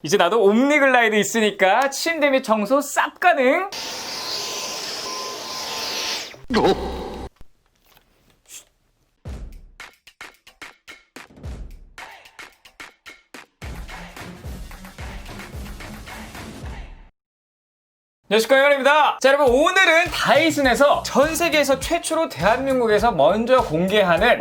이제 나도 옴니글라이드 있으니까 침대 및 청소 쌉 가능. 안녕하십니까, 영원입니다. 자, 여러분, 오늘은 다이슨에서 전 세계에서 최초로 대한민국에서 먼저 공개하는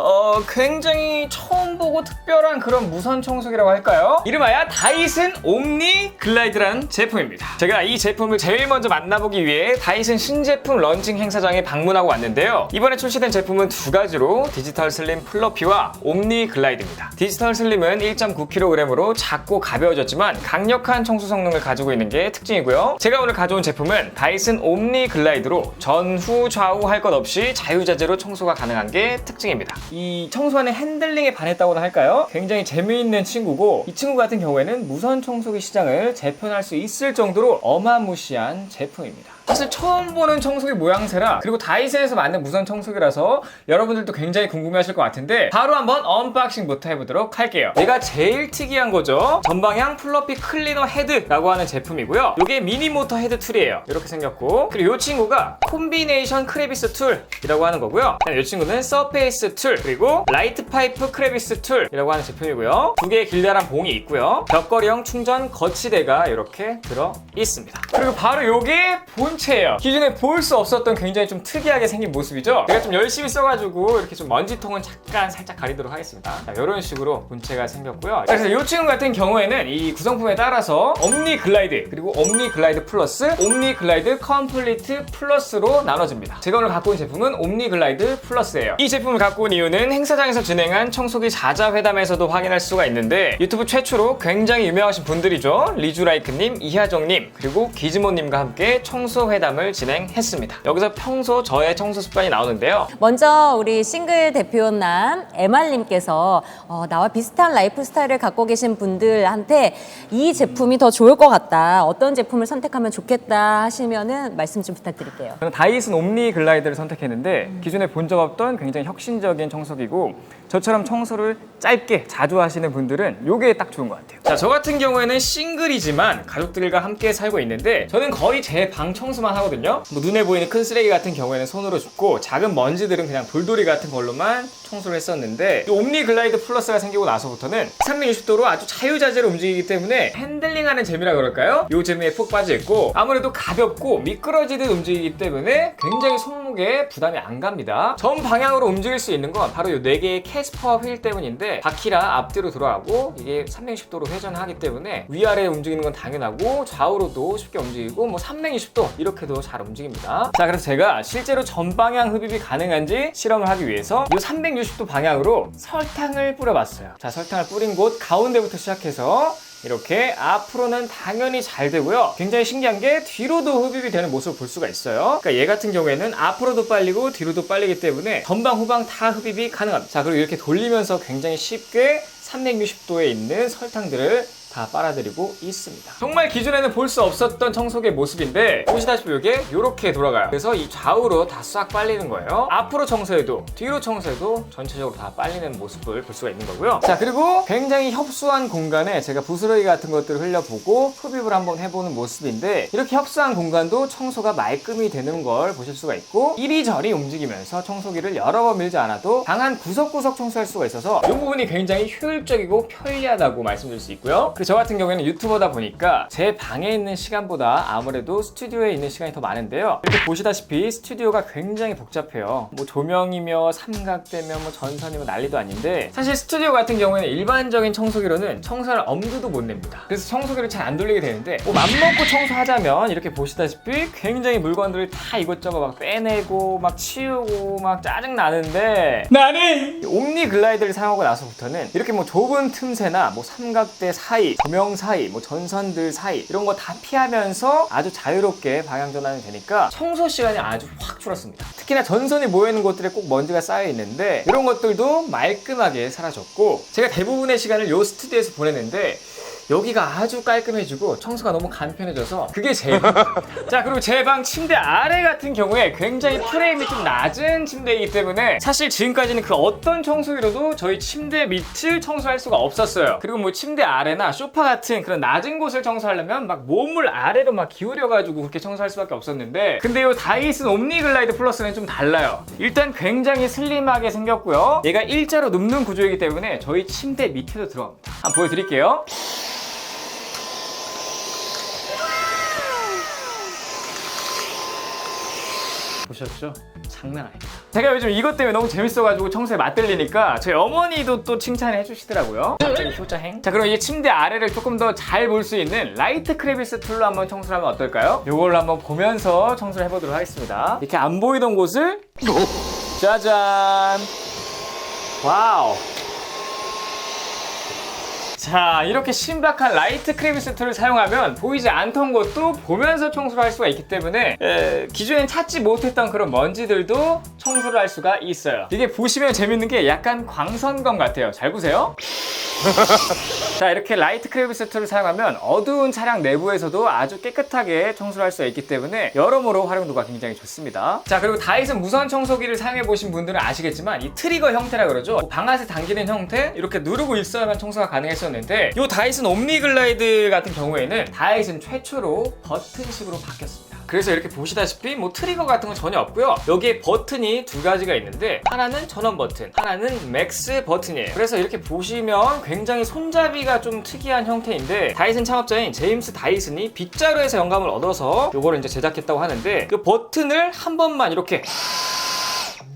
굉장히 처음 보고 특별한 그런 무선 청소기라고 할까요? 이름하여 다이슨 옴니 글라이드라는 제품입니다. 제가 이 제품을 제일 먼저 만나보기 위해 다이슨 신제품 런칭 행사장에 방문하고 왔는데요. 이번에 출시된 제품은 두 가지로 디지털 슬림 플러피와 옴니 글라이드입니다. 디지털 슬림은 1.9kg으로 작고 가벼워졌지만 강력한 청소 성능을 가지고 있는 게 특징이고요. 제가 오늘 가져온 제품은 다이슨 옴니 글라이드로 전후 좌우 할 것 없이 자유자재로 청소가 가능한 게 특징입니다. 이 청소하는 핸들링에 반했다고나 할까요? 굉장히 재미있는 친구고, 이 친구 같은 경우에는 무선 청소기 시장을 재편할 수 있을 정도로 어마무시한 제품입니다. 사실 처음 보는 청소기 모양새라, 그리고 다이슨에서 만든 무선 청소기라서 여러분들도 굉장히 궁금해하실 것 같은데 바로 한번 언박싱부터 해보도록 할게요. 얘가 제일 특이한 거죠. 전방향 플러피 클리너 헤드라고 하는 제품이고요. 이게 미니 모터 헤드 툴이에요. 이렇게 생겼고, 그리고 이 친구가 콤비네이션 크레비스 툴이라고 하는 거고요. 이 친구는 서페이스 툴, 그리고 라이트 파이프 크레비스 툴이라고 하는 제품이고요. 두 개의 길다란 봉이 있고요. 벽걸이형 충전 거치대가 이렇게 들어 있습니다. 그리고 바로 요게 본체예요. 기존에 볼 수 없었던 굉장히 좀 특이하게 생긴 모습이죠. 제가 좀 열심히 써가지고 이렇게 좀 먼지통은 잠깐 살짝 가리도록 하겠습니다. 자, 이런 식으로 본체가 생겼고요. 그래서 이 친구 같은 경우에는 이 구성품에 따라서 옴니 글라이드, 그리고 옴니 글라이드 플러스, 옴니 글라이드 컴플리트 플러스로 나눠집니다. 제가 오늘 갖고 온 제품은 옴니 글라이드 플러스예요. 이 제품을 갖고 온 이유는 행사장에서 진행한 청소기 자자회담에서도 확인할 수가 있는데, 유튜브 최초로 굉장히 유명하신 분들이죠. 리주라이크님, 이하정님, 그리고 기즈모님과 함께 청소 회담을 진행했습니다. 여기서 평소 저의 청소 습관이 나오는데요. 먼저 우리 싱글 대표남 MR님께서 나와 비슷한 라이프 스타일을 갖고 계신 분들한테 이 제품이 더 좋을 것 같다, 어떤 제품을 선택하면 좋겠다 하시면은 말씀 좀 부탁드릴게요. 저는 다이슨 옴니 글라이드를 선택했는데, 기존에 본 적 없던 굉장히 혁신적인 청소기고, 저처럼 청소를 짧게 자주 하시는 분들은 이게 딱 좋은 것 같아요. 자, 저 같은 경우에는 싱글이지만 가족들과 함께 살고 있는데, 저는 거의 제 방 청소만 하거든요. 뭐 눈에 보이는 큰 쓰레기 같은 경우에는 손으로 줍고, 작은 먼지들은 그냥 돌돌이 같은 걸로만 청소를 했었는데, 이 옴니 글라이드 플러스가 생기고 나서부터는 360도로 아주 자유자재로 움직이기 때문에 핸들링하는 재미라 그럴까요? 이 재미에 푹 빠져 있고, 아무래도 가볍고 미끄러지듯 움직이기 때문에 굉장히 손목에 부담이 안 갑니다. 전 방향으로 움직일 수 있는 건 바로 이 4개의 캐스퍼 휠 때문인데, 바퀴라 앞뒤로 돌아가고 이게 360도로 회전하기 때문에 위아래 움직이는 건 당연하고, 좌우로도 쉽게 움직이고, 뭐 360도 이렇게도 잘 움직입니다. 자, 그래서 제가 실제로 전방향 흡입이 가능한지 실험을 하기 위해서 이 360도 방향으로 설탕을 뿌려봤어요. 자, 설탕을 뿌린 곳 가운데부터 시작해서 이렇게 앞으로는 당연히 잘 되고요. 굉장히 신기한 게 뒤로도 흡입이 되는 모습을 볼 수가 있어요. 그러니까 얘 같은 경우에는 앞으로도 빨리고 뒤로도 빨리기 때문에 전방 후방 다 흡입이 가능합니다. 자, 그리고 이렇게 돌리면서 굉장히 쉽게 360도에 있는 설탕들을 다 빨아들이고 있습니다. 정말 기존에는 볼 수 없었던 청소기의 모습인데, 보시다시피 이게 이렇게 돌아가요. 그래서 이 좌우로 다 싹 빨리는 거예요. 앞으로 청소해도 뒤로 청소해도 전체적으로 다 빨리는 모습을 볼 수가 있는 거고요. 자, 그리고 굉장히 협소한 공간에 제가 부스러기 같은 것들을 흘려보고 흡입을 한번 해보는 모습인데, 이렇게 협소한 공간도 청소가 말끔히 되는 걸 보실 수가 있고, 이리저리 움직이면서 청소기를 여러 번 밀지 않아도 방 한 구석구석 청소할 수가 있어서 이 부분이 굉장히 효율적이고 편리하다고 말씀드릴 수 있고요. 저 같은 경우에는 유튜버다 보니까 제 방에 있는 시간보다 아무래도 스튜디오에 있는 시간이 더 많은데요. 이렇게 보시다시피 스튜디오가 굉장히 복잡해요. 뭐 조명이며 삼각대며 뭐 전선이며 난리도 아닌데, 사실 스튜디오 같은 경우에는 일반적인 청소기로는 청소할 엄두도 못 냅니다. 그래서 청소기를 잘 안 돌리게 되는데, 뭐 맘먹고 청소하자면 이렇게 보시다시피 굉장히 물건들을 다 이것저것 막 빼내고 막 치우고 막 짜증 나는데, 나는 옴니 글라이드를 사용하고 나서부터는 이렇게 뭐 좁은 틈새나 뭐 삼각대 사이, 조명 사이, 뭐 전선들 사이, 이런 거 다 피하면서 아주 자유롭게 방향 전환이 되니까 청소 시간이 아주 확 줄었습니다. 특히나 전선이 모여있는 곳들에 꼭 먼지가 쌓여 있는데, 이런 것들도 말끔하게 사라졌고, 제가 대부분의 시간을 이 스튜디오에서 보냈는데, 여기가 아주 깔끔해지고 청소가 너무 간편해져서 그게 제일 자, 그리고 제 방 침대 아래 같은 경우에 굉장히 프레임이 좀 낮은 침대이기 때문에 사실 지금까지는 그 어떤 청소기로도 저희 침대 밑을 청소할 수가 없었어요. 그리고 뭐 침대 아래나 소파 같은 그런 낮은 곳을 청소하려면 막 몸을 아래로 막 기울여가지고 그렇게 청소할 수밖에 없었는데, 근데 이 다이슨 옴니글라이드 플러스는 좀 달라요. 일단 굉장히 슬림하게 생겼고요. 얘가 일자로 눕는 구조이기 때문에 저희 침대 밑에도 들어갑니다. 한번 보여드릴게요. 보셨죠? 장난 아닙니다. 제가 요즘 이것 때문에 너무 재밌어가지고 청소에 맛들리니까 저희 어머니도 또 칭찬을 해주시더라고요. 갑자기 효자행. 자, 그럼 이 침대 아래를 조금 더 잘 볼 수 있는 라이트 크레비스 툴로 한번 청소를 하면 어떨까요? 이걸로 한번 보면서 청소를 해보도록 하겠습니다. 이렇게 안 보이던 곳을 짜잔! 와우! 자, 이렇게 신박한 라이트 크레비스 툴을 사용하면 보이지 않던 곳도 보면서 청소를 할 수가 있기 때문에 기존엔 찾지 못했던 그런 먼지들도 청소를 할 수가 있어요. 이게 보시면 재밌는 게 약간 광선검 같아요. 잘 보세요. 자, 이렇게 라이트 크레비스 툴을 사용하면 어두운 차량 내부에서도 아주 깨끗하게 청소를 할 수가 있기 때문에 여러모로 활용도가 굉장히 좋습니다. 자, 그리고 다이슨 무선 청소기를 사용해 보신 분들은 아시겠지만 이 트리거 형태라 그러죠. 방아쇠 당기는 형태, 이렇게 누르고 있어야만 청소가 가능했었는데 이 다이슨 옴니글라이드 같은 경우에는 다이슨 최초로 버튼식으로 바뀌었습니다. 그래서 이렇게 보시다시피 뭐 트리거 같은 건 전혀 없고요. 여기에 버튼이 두 가지가 있는데 하나는 전원 버튼, 하나는 맥스 버튼이에요. 그래서 이렇게 보시면 굉장히 손잡이가 좀 특이한 형태인데, 다이슨 창업자인 제임스 다이슨이 빗자루에서 영감을 얻어서 요거를 이제 제작했다고 하는데, 그 버튼을 한 번만 이렇게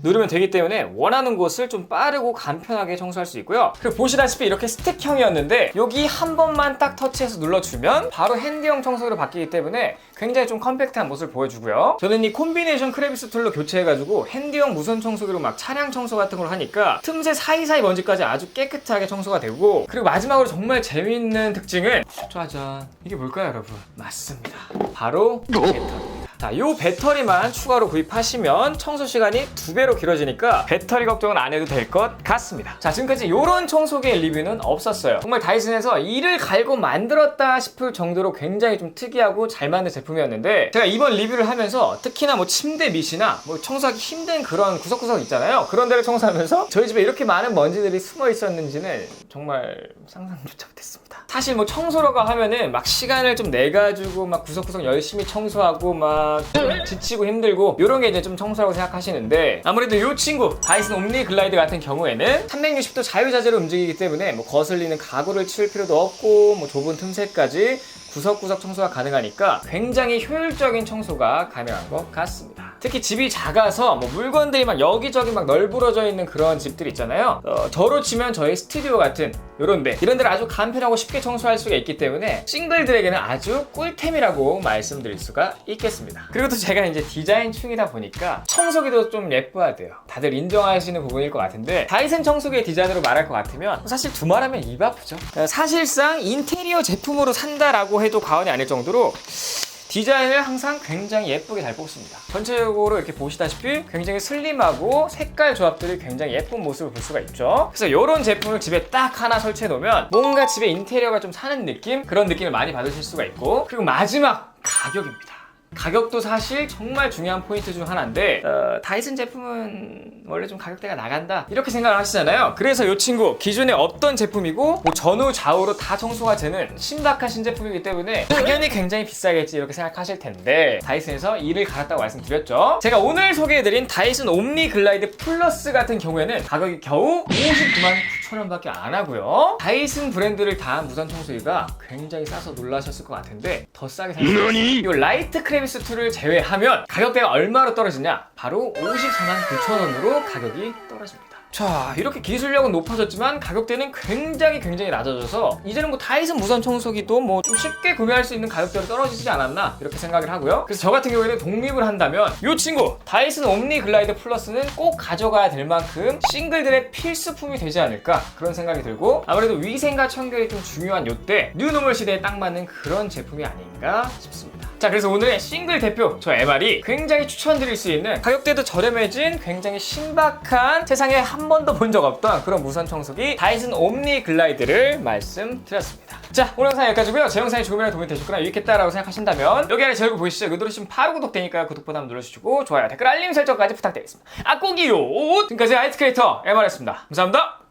누르면 되기 때문에 원하는 곳을 좀 빠르고 간편하게 청소할 수 있고요. 그리고 보시다시피 이렇게 스틱형이었는데 여기 한 번만 딱 터치해서 눌러주면 바로 핸디형 청소기로 바뀌기 때문에 굉장히 좀 컴팩트한 모습을 보여주고요. 저는 이 콤비네이션 크레비스 툴로 교체해가지고 핸디형 무선 청소기로 막 차량 청소 같은 걸 하니까 틈새 사이사이 먼지까지 아주 깨끗하게 청소가 되고, 그리고 마지막으로 정말 재밌는 특징은 짜잔, 이게 뭘까요 여러분? 맞습니다, 바로 배터리입니다. 자, 요 배터리만 추가로 구입하시면 청소 시간이 2배로 길어지니까 배터리 걱정은 안 해도 될 것 같습니다. 자, 지금까지 요런 청소기의 리뷰는 없었어요. 정말 다이슨에서 이를 갈고 만들었다 싶을 정도로 굉장히 좀 특이하고 잘 만든 제품이었는데, 제가 이번 리뷰를 하면서 특히나 뭐 침대 밑이나 뭐 청소하기 힘든 그런 구석구석 있잖아요. 그런 데를 청소하면서 저희 집에 이렇게 많은 먼지들이 숨어 있었는지는 정말 상상조차 못했습니다. 사실 뭐 청소라고 하면은 막 시간을 좀 내가지고 막 구석구석 열심히 청소하고 막 지치고 힘들고 이런 게 이제 좀 청소라고 생각하시는데, 아무래도 이 친구 다이슨 옴니글라이드 같은 경우에는 360도 자유자재로 움직이기 때문에 뭐 거슬리는 가구를 치울 필요도 없고 뭐 좁은 틈새까지 구석구석 청소가 가능하니까 굉장히 효율적인 청소가 가능한 것 같습니다. 특히 집이 작아서 뭐 물건들이 막 여기저기 막 널브러져 있는 그런 집들 있잖아요. 저로 치면 저희 스튜디오 같은 이런 데를 아주 간편하고 쉽게 청소할 수가 있기 때문에 싱글들에게는 아주 꿀템이라고 말씀드릴 수가 있겠습니다. 그리고 또 제가 이제 디자인충이다 보니까 청소기도 좀 예뻐야 돼요. 다들 인정하시는 부분일 것 같은데, 다이슨 청소기의 디자인으로 말할 것 같으면 사실 두말하면 입 아프죠. 사실상 인테리어 제품으로 산다라고 해도 과언이 아닐 정도로 디자인을 항상 굉장히 예쁘게 잘 뽑습니다. 전체적으로 이렇게 보시다시피 굉장히 슬림하고 색깔 조합들이 굉장히 예쁜 모습을 볼 수가 있죠. 그래서 이런 제품을 집에 딱 하나 설치해 놓으면 뭔가 집에 인테리어가 좀 사는 느낌? 그런 느낌을 많이 받으실 수가 있고, 그리고 마지막 가격입니다. 가격도 사실 정말 중요한 포인트 중 하나인데, 다이슨 제품은 원래 좀 가격대가 나간다 이렇게 생각을 하시잖아요. 그래서 이 친구 기존에 없던 제품이고 뭐 전후 좌우로 다 청소가 되는 신박한 신제품이기 때문에 당연히 굉장히 비싸겠지 이렇게 생각하실 텐데, 다이슨에서 이를 갈았다고 말씀드렸죠. 제가 오늘 소개해드린 다이슨 옴니글라이드 플러스 같은 경우에는 가격이 겨우 59만 9천원밖에 안 하고요. 다이슨 브랜드를 다한 무선 청소기가 굉장히 싸서 놀라셨을 것 같은데 더 싸게 살 수 있어요. 이 라이트 크레비스 툴을 제외하면 가격대가 얼마로 떨어지냐? 바로 54만 9천원으로 가격이 떨어집니다. 자, 이렇게 기술력은 높아졌지만 가격대는 굉장히 낮아져서 이제는 뭐 다이슨 무선 청소기도 뭐 좀 쉽게 구매할 수 있는 가격대로 떨어지지 않았나 이렇게 생각을 하고요. 그래서 저 같은 경우에는 독립을 한다면 이 친구 다이슨 옴니글라이드 플러스는 꼭 가져가야 될 만큼 싱글들의 필수품이 되지 않을까 그런 생각이 들고, 아무래도 위생과 청결이 좀 중요한 요때 뉴노멀 시대에 딱 맞는 그런 제품이 아닌가 싶습니다. 자, 그래서 오늘의 싱글 대표 저 MR이 굉장히 추천드릴 수 있는 가격대도 저렴해진 굉장히 신박한, 세상에 한 번도 본 적 없던 그런 무선 청소기 다이슨 옴니글라이드를 말씀드렸습니다. 자, 오늘 영상 여기까지고요. 제 영상이 조금이라도 도움이 되셨거나 유익했다라고 생각하신다면 여기 아래 제일 보이시죠? 이거 누르시면 바로 구독되니까 구독 버튼 눌러주시고 좋아요, 댓글, 알림 설정까지 부탁드리겠습니다. 아 꼭이요. 지금까지 아이스 크리에이터 MR였습니다. 감사합니다.